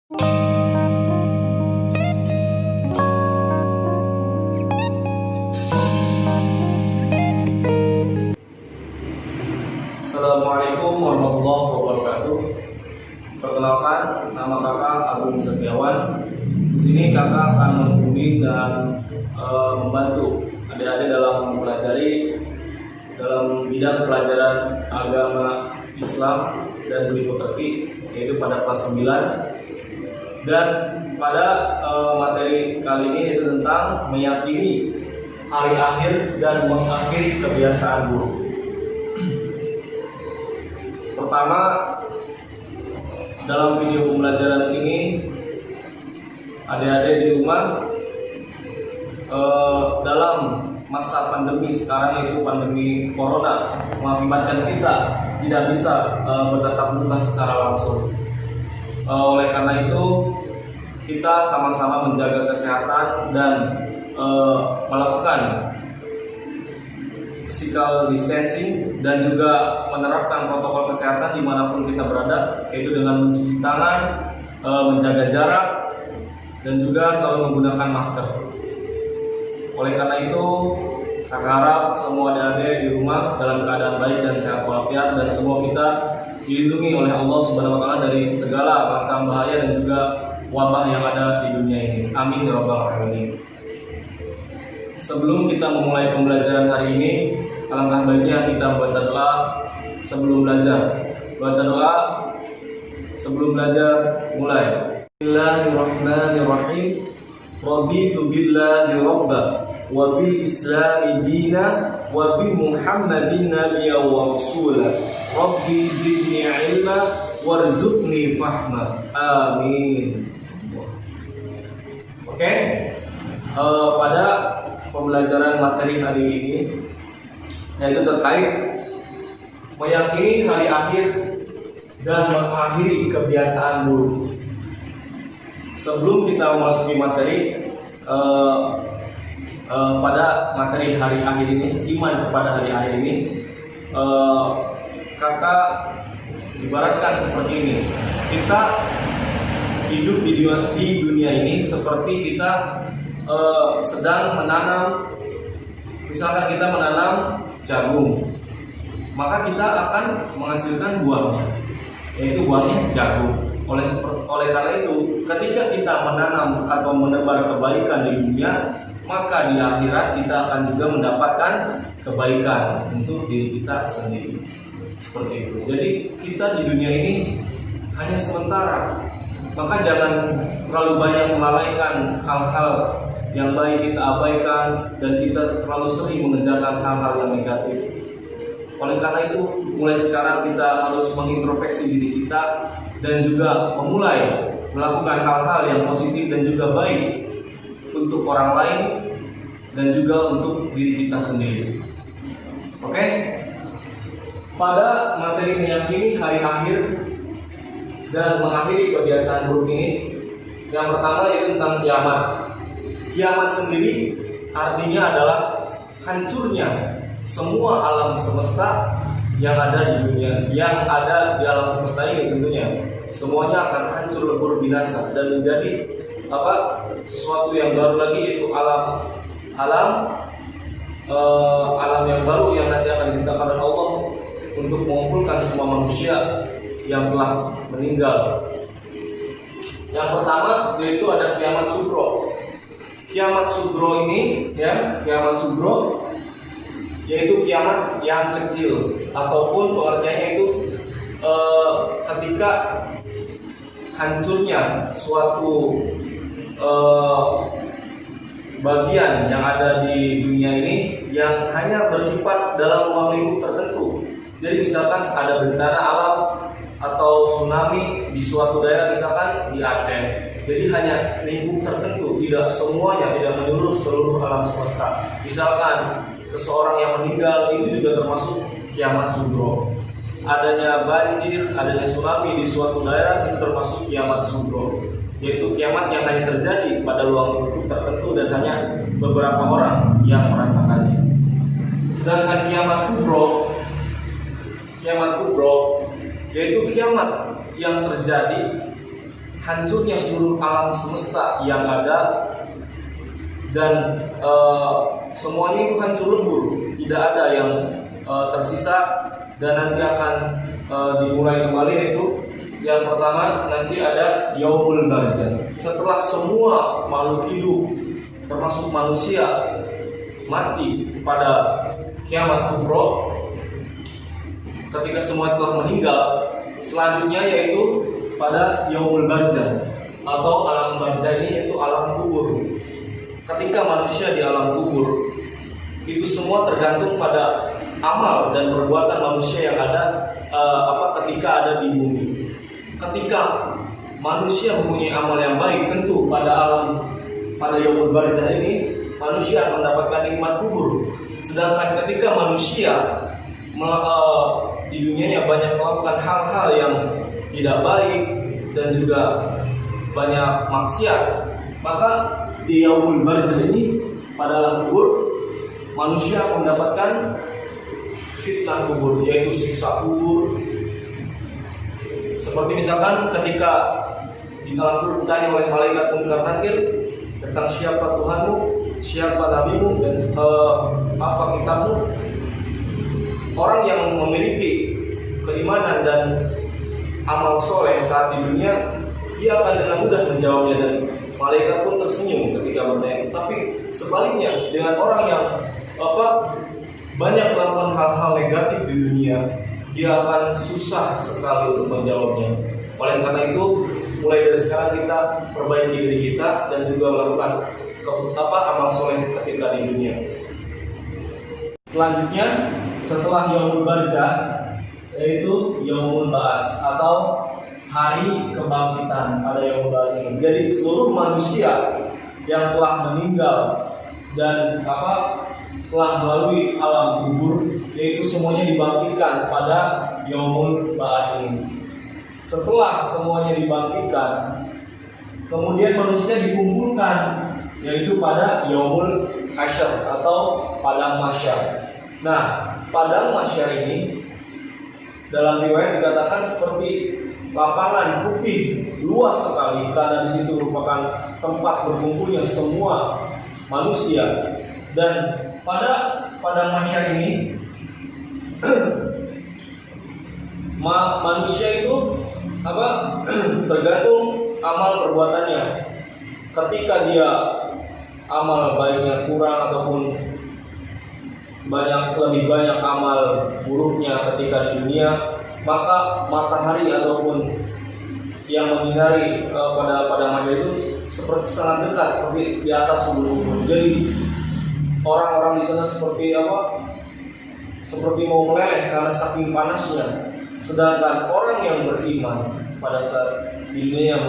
Assalamualaikum warahmatullahi wabarakatuh. Perkenalkan, nama kakak Agung Setiawan. Di sini kakak akan membimbing dan membantu adik-adik dalam mempelajari dalam bidang pelajaran agama Islam dan Budipekerti, yaitu pada kelas 9. Dan pada materi kali ini yaitu tentang meyakini hari akhir dan mengakhiri kebiasaan buruk. Pertama, dalam video pembelajaran ini adik-adik di rumah dalam masa pandemi sekarang, yaitu pandemi corona, mengakibatkan kita tidak bisa bertatap muka secara langsung. Oleh karena itu kita sama-sama menjaga kesehatan dan melakukan physical distancing dan juga menerapkan protokol kesehatan dimanapun kita berada, yaitu dengan mencuci tangan, menjaga jarak, dan juga selalu menggunakan masker. Oleh karena itu, kakak harap semua adik-adik di rumah dalam keadaan baik dan sehat walafiat, dan semua kita dilindungi oleh Allah Subhanahu wa Ta'ala dari segala macam bahaya dan juga wabah yang ada di dunia ini. Amin ya rabbal alamin. Sebelum kita memulai pembelajaran hari ini, alangkah baiknya kita membaca doa sebelum belajar. Baca doa sebelum belajar, mulai. Bismillahirrahmanirrahim. Raditu billahi rabba wa bil islami dina wa bi Muhammadin nabiyya wa rasula. Rabbi zidni ilma warzuqni fahma. Amin. Oke. Pada pembelajaran materi hari ini, yaitu terkait meyakini hari akhir dan mengakhiri kebiasaan buruk. Sebelum kita memasuki materi, pada materi hari akhir ini, iman kepada hari akhir ini, kakak ibaratkan seperti ini. Kita hidup di dunia ini seperti kita sedang menanam. Misalkan kita menanam jagung, maka kita akan menghasilkan buahnya, yaitu buahnya jagung. Oleh karena itu, ketika kita menanam atau menebar kebaikan di dunia, maka di akhirat kita akan juga mendapatkan kebaikan untuk diri kita sendiri. Seperti itu. Jadi kita di dunia ini hanya sementara. Maka jangan terlalu banyak melalaikan hal-hal yang baik kita abaikan, dan kita terlalu sering mengerjakan hal-hal yang negatif. Oleh karena itu, mulai sekarang kita harus mengintrospeksi diri kita dan juga memulai melakukan hal-hal yang positif dan juga baik untuk orang lain dan juga untuk diri kita sendiri. Oke? Pada materi meyakini hari akhir dan mengakhiri kebiasaan buruk ini, yang pertama yaitu tentang kiamat. Kiamat sendiri artinya adalah hancurnya semua alam semesta yang ada di dunia, yang ada di alam semesta ini tentunya semuanya akan hancur, lebur, binasa, dan menjadi sesuatu yang baru lagi, yaitu alam yang baru yang nanti akan diciptakan oleh Allah untuk mengumpulkan semua manusia yang telah meninggal. Yang pertama yaitu ada kiamat sugro. Kiamat sugro ini, kiamat sugro yaitu kiamat yang kecil, ataupun pengertiannya itu ketika hancurnya suatu bagian yang ada di dunia ini yang hanya bersifat dalam ruang lingkup tertentu. Jadi misalkan ada bencana alam atau tsunami di suatu daerah, misalkan di Aceh. Jadi hanya lingkup tertentu, tidak semuanya, tidak menyeluruh seluruh alam semesta. Misalkan seseorang yang meninggal, itu juga termasuk kiamat sugro. Adanya banjir, adanya tsunami di suatu daerah, itu termasuk kiamat sugro, yaitu kiamat yang hanya terjadi pada ruang lingkup tertentu dan hanya beberapa orang yang merasakannya. Sedangkan kiamat kubro yaitu kiamat yang terjadi hancurnya seluruh alam semesta yang ada, dan semuanya itu hancur lebur, tidak ada yang tersisa, dan nanti akan dimulai kembali. Yaitu yang pertama, nanti ada yaumul barzah. Setelah semua makhluk hidup termasuk manusia mati pada kiamat kubro, ketika semua telah meninggal, selanjutnya yaitu pada yaumul barzah atau alam barzah ini, yaitu alam kubur. Ketika manusia di alam kubur, itu semua tergantung pada amal dan perbuatan manusia yang ada ketika ada di bumi. Ketika manusia mempunyai amal yang baik, tentu pada yaumul barzah ini manusia akan mendapatkan nikmat kubur. Sedangkan ketika manusia di dunianya banyak melakukan hal-hal yang tidak baik dan juga banyak maksiat, maka di yaumul barzah ini, pada alam kubur, manusia mendapatkan fitnah kubur, yaitu siksa kubur. Seperti misalkan ketika di alam kubur ditanya oleh malaikat Munkar Nakir tentang siapa Tuhanmu, siapa nabimu, dan apa kitabmu. Orang yang memiliki keimanan dan amal soleh saat di dunia, dia akan dengan mudah menjawabnya, dan malaikat pun tersenyum ketika bertanya. Tapi sebaliknya, dengan orang yang banyak melakukan hal-hal negatif di dunia, dia akan susah sekali untuk menjawabnya. Oleh karena itu, mulai dari sekarang kita perbaiki diri kita dan juga melakukan amal soleh ketika di dunia. Selanjutnya, setelah yaumul barzah, yaitu yaumul ba'ats atau hari kebangkitan pada yaumul ba'ats ini. Jadi seluruh manusia yang telah meninggal dan telah melalui alam kubur, yaitu semuanya dibangkitkan pada yaumul ba'ats ini. Setelah semuanya dibangkitkan, kemudian manusia dikumpulkan, yaitu pada yaumul hasyr atau padang mahsyar. Nah, padang mahsyar ini dalam riwayat dikatakan seperti lapangan putih luas sekali, karena di situ merupakan tempat berkumpulnya semua manusia. Dan pada padang mahsyar ini manusia itu tergantung amal perbuatannya. Ketika dia amal baiknya kurang ataupun lebih banyak amal buruknya ketika di dunia, maka matahari ataupun yang menyinari pada mahsyar itu seperti sangat dekat, seperti di atas kubur-kubur. Jadi orang-orang di sana seperti mau meleleh karena saking panasnya. Sedangkan orang yang beriman pada saat di dunia yang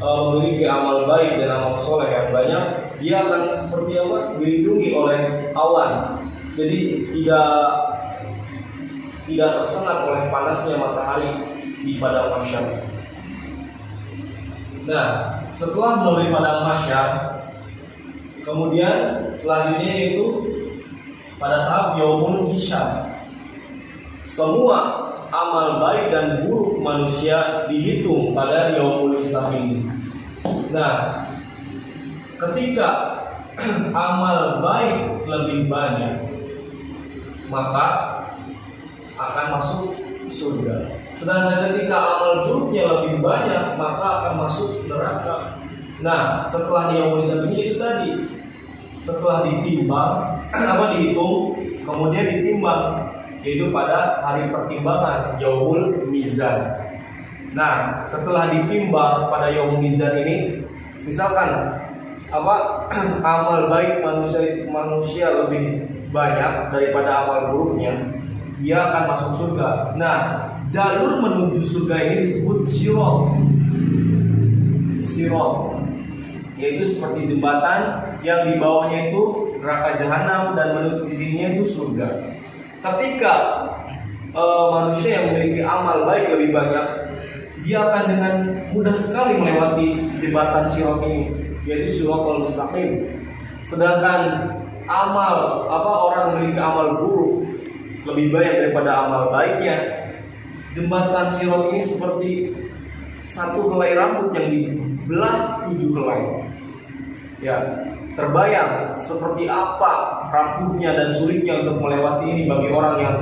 memiliki amal baik dan amal soleh yang banyak, dia akan seperti dilindungi oleh awan. Jadi tidak tersengat oleh panasnya matahari di padang mahsyar. Nah, setelah melalui padang mahsyar, kemudian selanjutnya yaitu pada tahap yaumul hisab. Semua amal baik dan buruk manusia dihitung pada yaumul hisab ini. Nah, ketika amal baik lebih banyak, maka akan masuk surga. Sedangkan ketika amal buruknya lebih banyak, maka akan masuk neraka. Nah, setelah yaumul hisab ini itu tadi, setelah ditimbang, dihitung, kemudian ditimbang, yaitu pada hari pertimbangan yaumul mizan. Nah, setelah ditimbang pada yaumul mizan ini, misalkan amal baik manusia lebih banyak daripada amal buruknya, dia akan masuk surga. Nah, jalur menuju surga ini disebut sirat, yaitu seperti jembatan yang di bawahnya itu neraka jahanam dan menuju di sininya itu surga. Ketika manusia yang memiliki amal baik lebih banyak, dia akan dengan mudah sekali melewati jembatan sirat ini, yaitu siratal mustaqim. Sedangkan orang memiliki amal buruk lebih banyak daripada amal baiknya, jembatan sirat ini seperti satu helai rambut yang dibelah 7 helai. Ya, terbayang seperti apa rapuhnya dan sulitnya untuk melewati ini bagi orang yang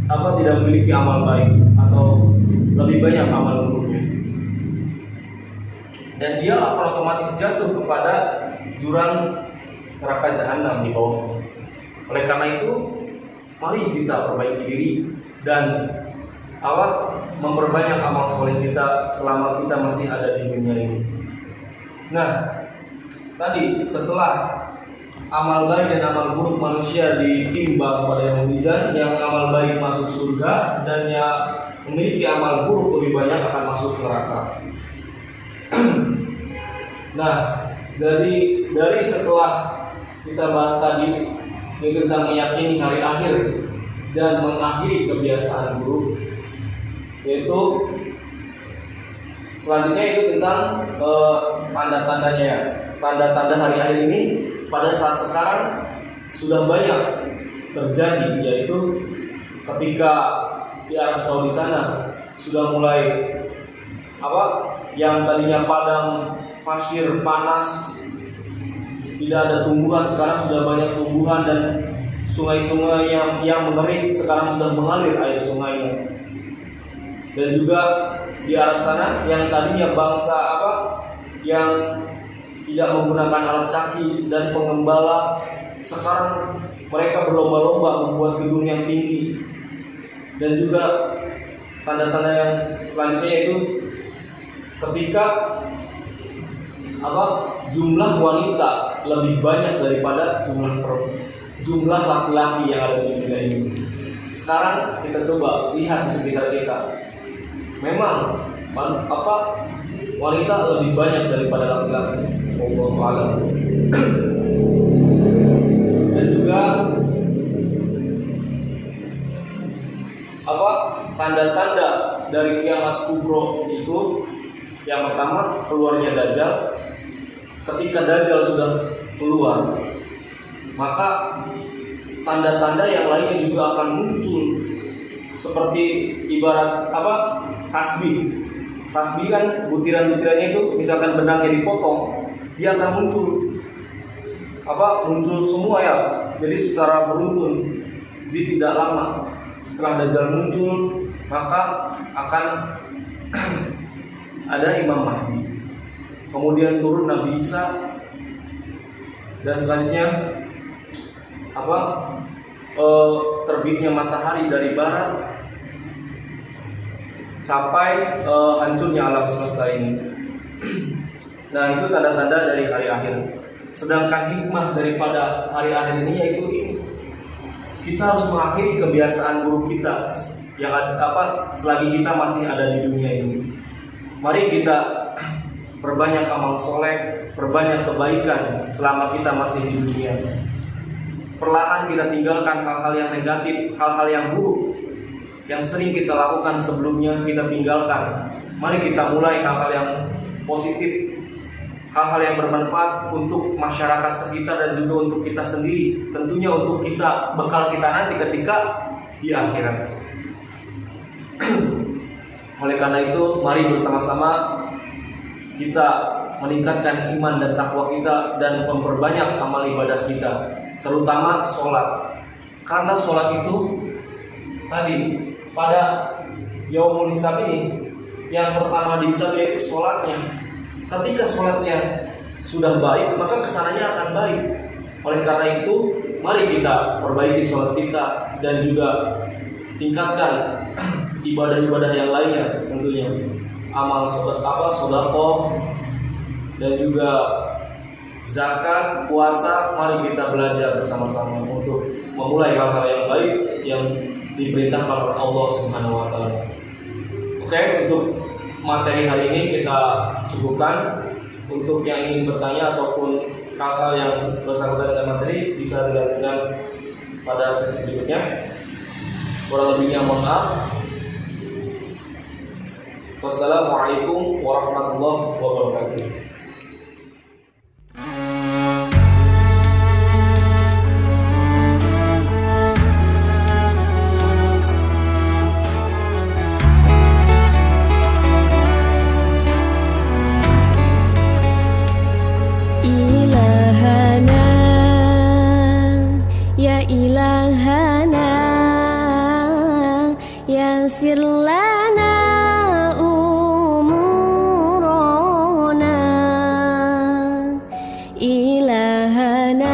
tidak memiliki amal baik atau lebih banyak amal buruknya. Dan dia akan otomatis jatuh kepada jurang neraka jahanam di bawah. Oleh karena itu, mari kita perbaiki diri dan memperbanyak amal soleh kita selama kita masih ada di dunia ini. Nah, tadi setelah amal baik dan amal buruk manusia ditimba kepada yang mizan, yang amal baik masuk surga dan yang memiliki amal buruk lebih banyak akan masuk neraka. Nah, dari setelah kita bahas tadi tentang meyakini hari akhir dan mengakhiri kebiasaan buruk, yaitu selanjutnya itu tentang tanda-tandanya. Tanda-tanda hari akhir ini pada saat sekarang sudah banyak terjadi, yaitu ketika di Arab Saudi sana sudah mulai yang tadinya padang pasir panas, tidak ada tumbuhan, sekarang sudah banyak tumbuhan, dan sungai-sungai yang mengering sekarang sudah mengalir air sungainya. Dan juga di Arab sana yang tadinya bangsa yang tidak menggunakan alas kaki dan pengembala, sekarang mereka berlomba-lomba membuat gedung yang tinggi. Dan juga tanda-tanda yang selanjutnya itu ketika jumlah wanita lebih banyak daripada jumlah laki-laki yang ada di dunia ini. Sekarang kita coba lihat di sekitar kita. Memang wanita lebih banyak daripada laki-laki. Wallahu a'lam. Dan juga tanda-tanda dari kiamat kubro itu, yang pertama keluarnya Dajjal. Ketika Dajjal sudah keluar, maka tanda-tanda yang lainnya juga akan muncul, seperti ibarat tasbih. Tasbih kan butiran-butirannya itu, misalkan benangnya dipotong, dia akan muncul muncul semua ya. Jadi secara beruntun. Jadi tidak lama setelah Dajjal muncul, maka akan ada Imam Mahdi. Kemudian turun Nabi Isa, dan selanjutnya terbitnya matahari dari barat sampai hancurnya alam semesta ini. Nah, itu tanda-tanda dari hari akhir. Sedangkan hikmah daripada hari akhir ini yaitu ini, kita harus mengakhiri kebiasaan buruk kita yang selagi kita masih ada di dunia ini. Mari kita perbanyak amal soleh, perbanyak kebaikan selama kita masih di dunia. Perlahan kita tinggalkan hal-hal yang negatif, hal-hal yang buruk yang sering kita lakukan sebelumnya, kita tinggalkan. Mari kita mulai hal-hal yang positif, hal-hal yang bermanfaat untuk masyarakat sekitar dan juga untuk kita sendiri. Tentunya untuk kita, bekal kita nanti ketika di akhirat. Oleh karena itu, mari bersama-sama kita meningkatkan iman dan takwa kita dan memperbanyak amal ibadah kita, terutama sholat. Karena sholat itu tadi pada yaumul hisab ini yang pertama dihisab yaitu sholatnya. Ketika sholatnya sudah baik, maka kesananya akan baik. Oleh karena itu, mari kita perbaiki sholat kita dan juga tingkatkan ibadah-ibadah yang lainnya, tentunya amal sedekah dan juga zakat, puasa. Mari kita belajar bersama-sama untuk memulai hal-hal yang baik yang diperintahkan oleh Allah Subhanahu wa taala. Oke, untuk materi hari ini kita cukupkan. Untuk yang ingin bertanya ataupun hal-hal yang bersangkutan dengan materi bisa dilanjutkan pada sesi berikutnya. Kurang lebihnya mohon maaf. Wassalamualaikum warahmatullahi wabarakatuh. yassir lana umurana ilahana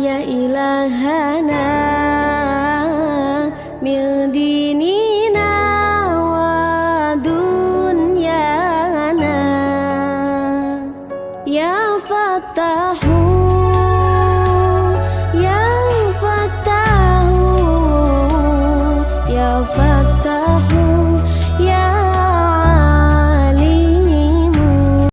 ya ilahana